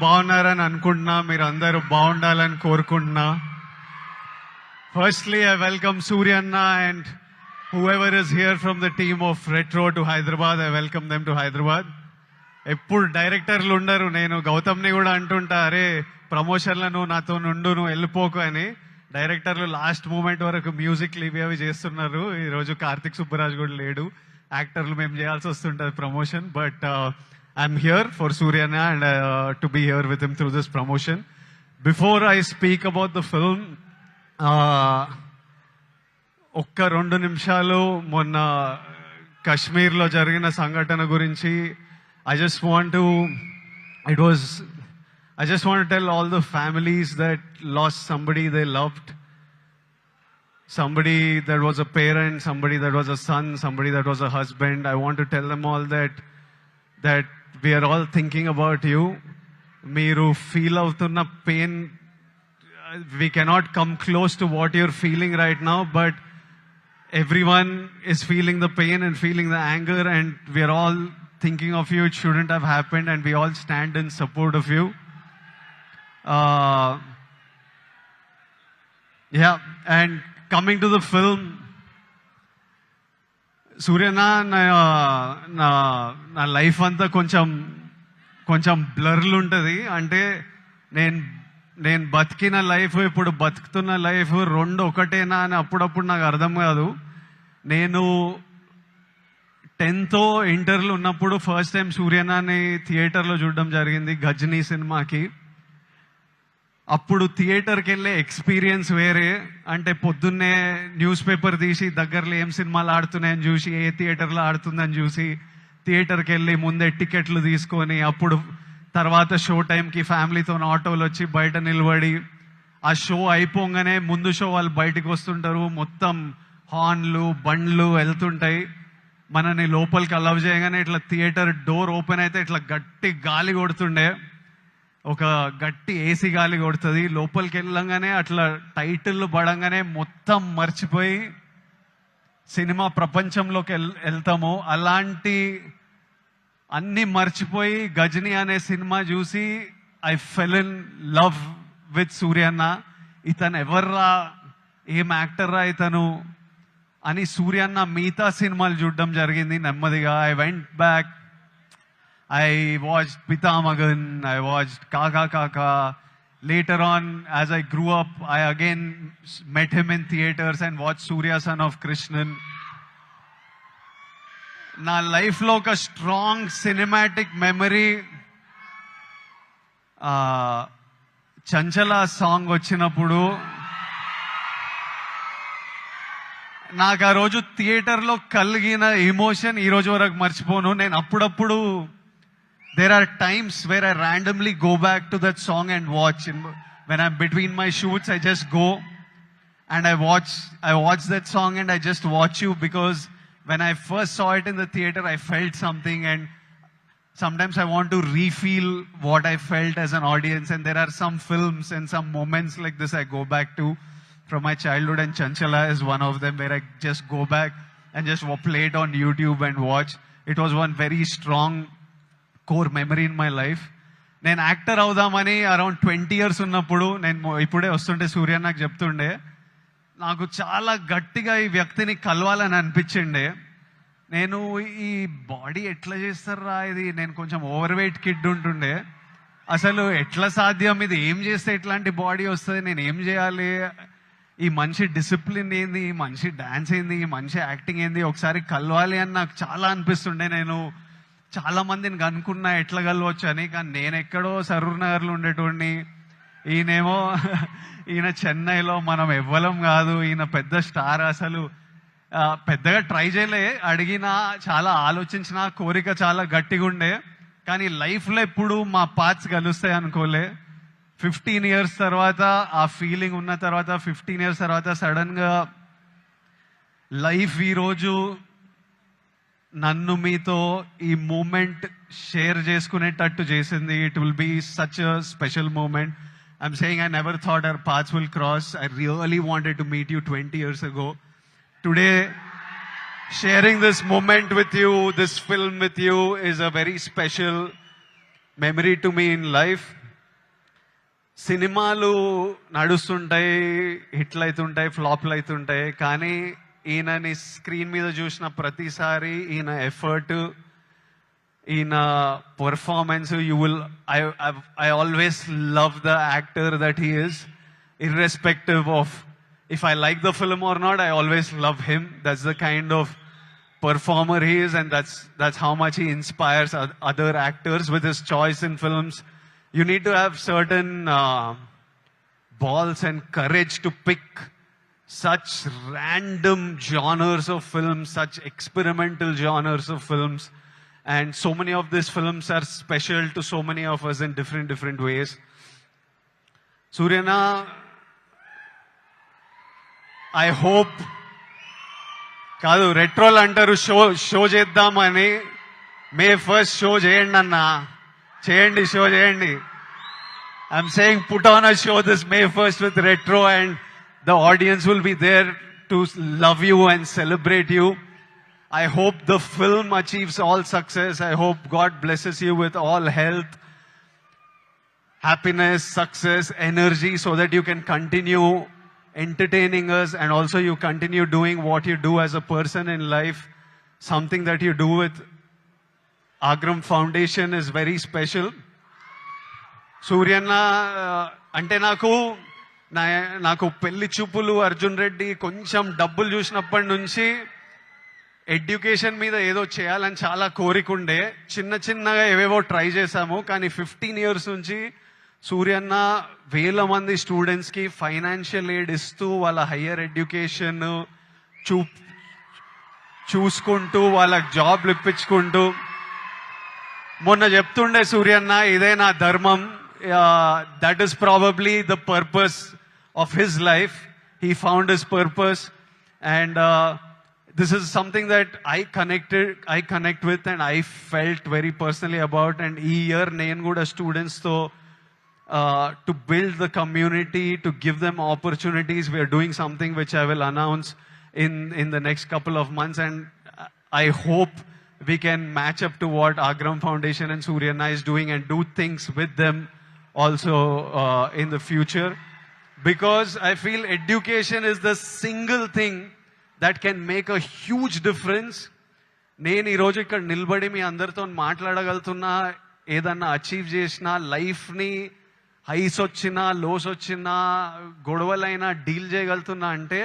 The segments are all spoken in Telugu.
బాగున్నారని అనుకుంటున్నా, మీరు అందరూ బాగుండాలని కోరుకుంటున్నా. ఫస్ట్లీ ఐ వెల్కమ్ సూర్య అన్న and whoever is here from the team of retro to Hyderabad. I welcome them to Hyderabad. ఎప్పుడు డైరెక్టర్లు ఉండరు, నేను గౌతమ్ని కూడా అంటుంటా, అరే ప్రమోషన్లో నువ్వు నాతో నుండు, నువ్వు వెళ్ళిపోకు అని. డైరెక్టర్లు లాస్ట్ మూమెంట్ వరకు మ్యూజిక్లు ఇవి అవి చేస్తున్నారు. ఈరోజు కార్తిక్ సుబ్బరాజ్ కూడా లేడు, యాక్టర్లు మేము చేయాల్సి వస్తుంటుంది promotion. But I'm here for Suryana and to be here with him through this promotion. Before I speak about the film, ఒక్క 2 నిమిషాలు మొన్న కశ్మీర్లో జరిగిన సంఘటన గురించి I just want to tell all the families that lost somebody they loved, somebody that was a parent, somebody that was a son, somebody that was a husband. I want to tell them all that we are all thinking about you. Meeru feel avtunna pain, we cannot come close to what you're feeling right now, but everyone is feeling the pain and feeling the anger, and we are all thinking of you. It shouldn't have happened, and we all stand in support of you. And coming to the film, సూర్యనా నా లైఫ్ అంతా కొంచెం బ్లర్లు ఉంటుంది. అంటే నేను బతికిన లైఫ్, ఇప్పుడు బతుకుతున్న లైఫ్ రెండు ఒకటేనా అని అప్పుడప్పుడు నాకు అర్థం కాదు. నేను 10th ఇంటర్లో ఉన్నప్పుడు ఫస్ట్ టైం సూర్యనాని థియేటర్లో చూడడం జరిగింది, గజనీ సినిమాకి. అప్పుడు థియేటర్కి వెళ్ళే ఎక్స్పీరియన్స్ వేరే. అంటే పొద్దున్నే న్యూస్ పేపర్ తీసి దగ్గరలో ఏం సినిమాలు ఆడుతున్నాయని చూసి, ఏ థియేటర్లో ఆడుతుందని చూసి థియేటర్కి వెళ్ళి ముందే టికెట్లు తీసుకొని, అప్పుడు తర్వాత షో టైంకి ఫ్యామిలీతో ఆటోలు వచ్చి బయట నిలబడి, ఆ షో అయిపోగానే ముందు షో వాళ్ళు బయటకు వస్తుంటారు, మొత్తం హార్న్లు బండ్లు వెళ్తుంటాయి. మనని లోపలికి అలవ్ చేయగానే ఇట్లా థియేటర్ డోర్ ఓపెన్ అయితే ఇట్లా గట్టి గాలి కొడుతుండే, ఒక గట్టి ఏసీ గాలి కొడుతుంది. లోపలికి వెళ్ళంగానే అట్లా టైటిల్ పడంగానే మొత్తం మర్చిపోయి సినిమా ప్రపంచంలోకి వెళ్తాము. అలాంటి అన్ని మర్చిపోయి గజనీ అనే సినిమా చూసి I fell in love with సూర్యన్న. ఇతను ఎవర్రా, ఏం యాక్టర్రా ఇతను అని సూర్యన్న మిగతా సినిమాలు చూడడం జరిగింది నెమ్మదిగా. I went back, I watched Pitamagan, I watched Kaka Kaka. Later on, as I grew up, I again met him in theaters and watched Surya Son of Krishnan. Na life lo oka strong cinematic memory, Chanchala song వచ్చినప్పుడు నాకు ఆ రోజు థియేటర్లో కలిగిన ఎమోషన్ ఈ రోజు వరకు మర్చిపోను. నేను అప్పుడప్పుడు there are times where I randomly go back to that song and watch. When I'm between my shoots, I just go and I watch that song and I just watch you, because when I first saw it in the theater, I felt something, and sometimes I want to refeel what I felt as an audience. And there are some films and some moments like this I go back to from my childhood, and Chanchala is one of them, where I just go back and just play it on YouTube and watch. It was one very strong core memory in my life. నేను యాక్టర్ అవుదామని అరౌండ్ 20 years ఉన్నప్పుడు, నేను ఇప్పుడే వస్తుంటే సూర్య నాకు చెప్తుండే, నాకు చాలా గట్టిగా ఈ వ్యక్తిని కలవాలని అనిపించిండే. నేను ఈ బాడీ ఎట్లా చేస్తారా ఇది, నేను కొంచెం ఓవర్ వెయిట్ కిడ్ ఉంటుండే, అసలు ఎట్లా సాధ్యం, ఇది ఏం చేస్తే ఇట్లాంటి బాడీ వస్తుంది, నేను ఏం చేయాలి, ఈ మనిషి డిసిప్లిన్ ఏంది, ఈ మనిషి డాన్స్ ఏంది, ఈ మనిషి యాక్టింగ్ ఏంది, ఒకసారి కలవాలి అని నాకు చాలా అనిపిస్తుండే. నేను చాలా మందిని కనుక్కున్నా ఎట్లా కలవచ్చు అని, కానీ నేను ఎక్కడో సరూర్ నగర్లో ఉండేటోడిని, ఈయన చెన్నైలో, మనం ఎవ్వలం కాదు, ఈయన పెద్ద స్టార్. అసలు పెద్దగా ట్రై చేయలే, అడిగినా చాలా ఆలోచించిన, కోరిక చాలా గట్టిగా ఉండే, కానీ లైఫ్లో ఎప్పుడు మా పాత్స్ కలుస్తాయి అనుకోలే. 15 years తర్వాత ఆ ఫీలింగ్ ఉన్న తర్వాత, 15 years తర్వాత సడన్గా లైఫ్ ఈరోజు నన్ను మీతో ఈ మూమెంట్ షేర్ చేసుకునేటట్టు చేసింది. It will be such a special moment. I'm saying I never thought our paths will cross. I really wanted to meet you 20 years ago. Today, sharing this moment with you, this film with you, is a very special memory to me in life. సినిమాలు నడుస్తుంటాయి, హిట్లు అవుతుంటాయి, ఫ్లాప్లు అవుతుంటాయి, కానీ ఈయనని స్క్రీన్ మీద చూసిన ప్రతిసారి ఈయన ఎఫర్ట్, ఈయన performance, you will I always love the actor that he is, irrespective of if I like the film or not. I always love him. That's the kind of performer he is, and that's how much he inspires other actors with his choice in films. You need to have certain balls and courage to pick such random genres of films, such experimental genres of films, and so many of these films are special to so many of us in different ways. Suryana, I hope కాదు రెట్రోల్ అంటారు షో చేద్దామని, మే 1st షో చేయండి అన్న, చేయండి, షో చేయండి. I'm saying put on a show this May 1st with retro, and the audience will be there to love you and celebrate you. I hope the film achieves all success. I hope God blesses you with all health, happiness, success, energy, so that you can continue entertaining us, and also you continue doing what you do as a person in life. Something that you do with Agram Foundation is very special. Suryana, ante నాకు పెళ్లి చూపులు, అర్జున్ రెడ్డి, కొంచెం డబ్బులు చూసినప్పటి నుంచి ఎడ్యుకేషన్ మీద ఏదో చేయాలని చాలా కోరికుండే. చిన్నగా ఏవేవో ట్రై చేశాము, కానీ 15 years నుంచి సూర్యన్న వేల మంది స్టూడెంట్స్కి ఫైనాన్షియల్ ఎయిడ్ ఇస్తూ వాళ్ళ హయ్యర్ ఎడ్యుకేషన్ చూసుకుంటూ వాళ్ళకి జాబ్లు ఇప్పించుకుంటూ, మొన్న చెప్తుండే సూర్యన్న, ఇదే నా ధర్మం. That is probably the purpose of his life. He found his purpose, and this is something that I connect with, and I felt very personally about. And ee year nenu kuda students to build the community, to give them opportunities, we are doing something which I will announce in the next couple of months, and I hope we can match up to what Agram Foundation and Suryana is doing, and do things with them also in the future, because I feel education is the single thing that can make a huge difference. నేను ఈరోజు ఇక్కడ నిలబడి మీ అందరితో మాట్లాడగలుగుతున్నా, ఏదన్నా అచీవ్ చేసినా, లైఫ్ని హైస్ వచ్చినా, లోస్ వచ్చినా, గొడవలైనా డీల్ చేయగలుగుతున్నా అంటే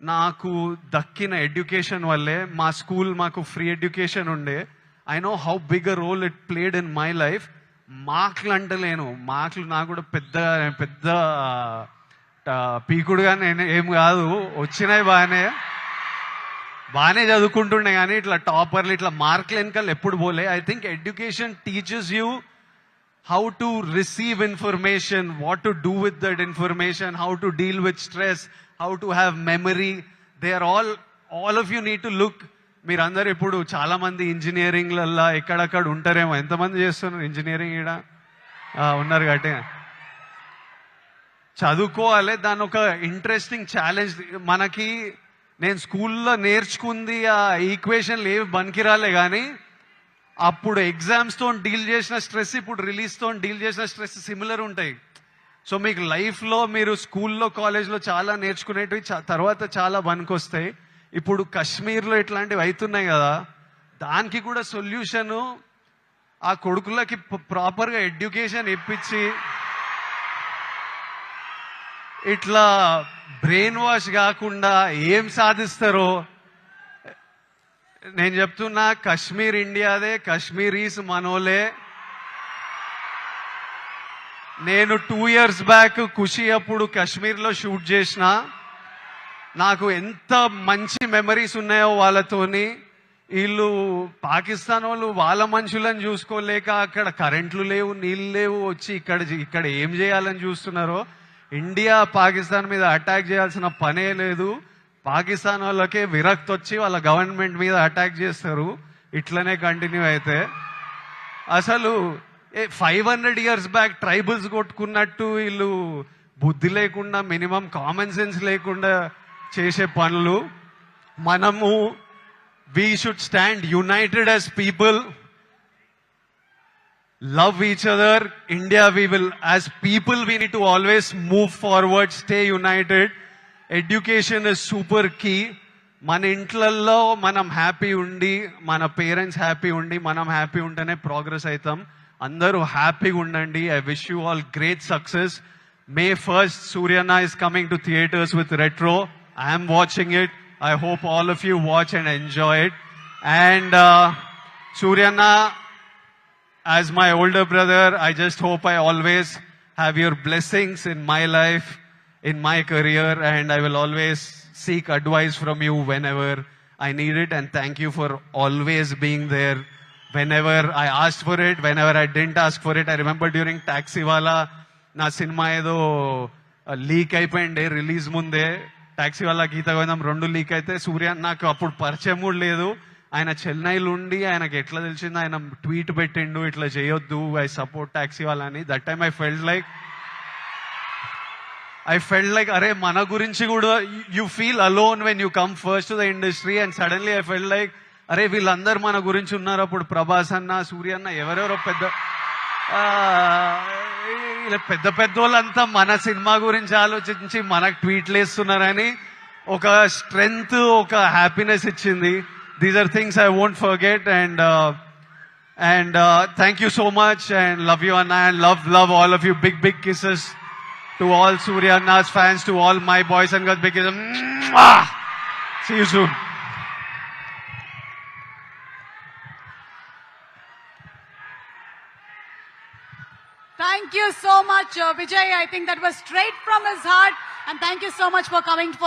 నాకు దక్కిన ఎడ్యుకేషన్ వల్లే. మా స్కూల్ మాకు ఫ్రీ ఎడ్యుకేషన్ ఉండే. I know how big a role it played in my life. మార్కులు అంటలేను, మార్కులు నాకు కూడా పెద్ద పీకుడుగా నేను ఏం కాదు, వచ్చినాయి బాగానే చదువుకుంటుండే, కానీ ఇట్లా టాపర్లు, ఇట్లా మార్కులు వెనకాల ఎప్పుడు పోలే. I think education teachers you how to receive information, what to do with that information, how to deal with stress, how to have memory. They are all of you need to look. మీరందరూ ఇప్పుడు చాలా మంది ఇంజనీరింగ్లల్లా ఎక్కడక్కడ ఉంటారేమో. ఎంతమంది చేస్తున్నారు ఇంజనీరింగ్? ఇక్కడ ఉన్నారు కాబట్టి చదువుకోవాలి. దాని ఒక ఇంట్రెస్టింగ్ ఛాలెంజ్ మనకి. నేను స్కూల్లో నేర్చుకుంది ఆ ఈక్వేషన్లు ఏవి బనికిరాలే, కానీ అప్పుడు ఎగ్జామ్స్తో డీల్ చేసిన స్ట్రెస్, ఇప్పుడు రిలీజ్తో డీల్ చేసిన స్ట్రెస్ సిమిలర్ ఉంటాయి. సో మీకు లైఫ్లో మీరు స్కూల్లో, కాలేజ్లో చాలా నేర్చుకునేటివి తర్వాత చాలా పనికొస్తాయి. ఇప్పుడు కాశ్మీర్లో ఇట్లాంటివి అవుతున్నాయి కదా, దానికి కూడా సొల్యూషను ఆ కొడుకులకి ప్రాపర్గా ఎడ్యుకేషన్ ఇప్పించి, ఇట్లా బ్రెయిన్ వాష్ కాకుండా ఏం సాధిస్తారో నేను చెప్తున్నా. కాశ్మీర్ ఇండియాదే, కాశ్మీరీస్ మనోలే. నేను 2 years బ్యాక్ ఖుషి అప్పుడు కాశ్మీర్లో షూట్ చేసిన. నాకు ఎంత మంచి మెమరీస్ ఉన్నాయో వాళ్ళతోని. వీళ్ళు పాకిస్తాన్ వాళ్ళు వాళ్ళ మనుషులను చూసుకోలేక అక్కడ కరెంట్లు లేవు, నీళ్ళు లేవు, వచ్చి ఇక్కడ ఏం చేయాలని చూస్తున్నారో. ఇండియా పాకిస్తాన్ మీద అటాక్ చేయాల్సిన పనే లేదు. పాకిస్తాన్ వాళ్ళకే విరక్తి వచ్చి వాళ్ళ గవర్నమెంట్ మీద అటాక్ చేస్తారు. ఇట్లనే కంటిన్యూ అయితే అసలు 500 years బ్యాక్ ట్రైబల్స్ కొట్టుకున్నట్టు వీళ్ళు బుద్ధి లేకుండా, మినిమం కామన్ సెన్స్ లేకుండా చేసే పనులు. మనము we should stand united as people. love each other. India, we will, as people, we need to always move forward, stay united. Education is super key. మన ఇంట్లల్లో మనం హ్యాపీ ఉండి, మన పేరెంట్స్ హ్యాపీ ఉండి, మనం హ్యాపీ ఉంటేనే ప్రోగ్రెస్ అవుతాం. అందరూ హ్యాపీగా ఉండండి. I wish you all great success. May 1st, Suryana is coming to theaters with Retro. I am watching it. I hope all of you watch and enjoy it. And Suryana, as my older brother, I just hope I always have your blessings in my life, in my career, and I will always seek advice from you whenever I need it. And thank you for always being there whenever I asked for it, whenever I didn't ask for it. I remember during Taxiwala, నా సినిమా ఏదో లీక్ అయిపోయింది రిలీజ్ ముందే. టాక్సీ వాళ్ళ గీత గోవిందం 2 లీక్ అయితే సూర్య నాకు అప్పుడు పరిచయం కూడా లేదు. ఆయన చెన్నైలో ఉండి ఆయనకి ఎట్లా తెలిసింది, ఆయన ట్వీట్ పెట్టిండు ఇట్లా చేయొద్దు, ఐ సపోర్ట్ టాక్సీ వాళ్ళని. That time I felt like అరే మన గురించి కూడా you feel alone when you come first to the industry. And suddenly I felt like అరే వీళ్ళందరూ మన గురించి ఉన్నారు. అప్పుడు ప్రభాస్ అన్న, సూర్య అన్న, ఎవరెవరో పెద్ద వాళ్ళంతా మన సినిమా గురించి ఆలోచించి మనకు ట్వీట్లు వేస్తున్నారని ఒక స్ట్రెంగ్త్, ఒక హ్యాపీనెస్ ఇచ్చింది. These are things I won't forget. And thank you so much and love you అన్న. And love all of you. Big kisses to all Surya Anna's fans, to all my boys and girls. Big kisses. See you soon. Thank you so much, Vijay. I think that was straight from his heart. And thank you so much for coming.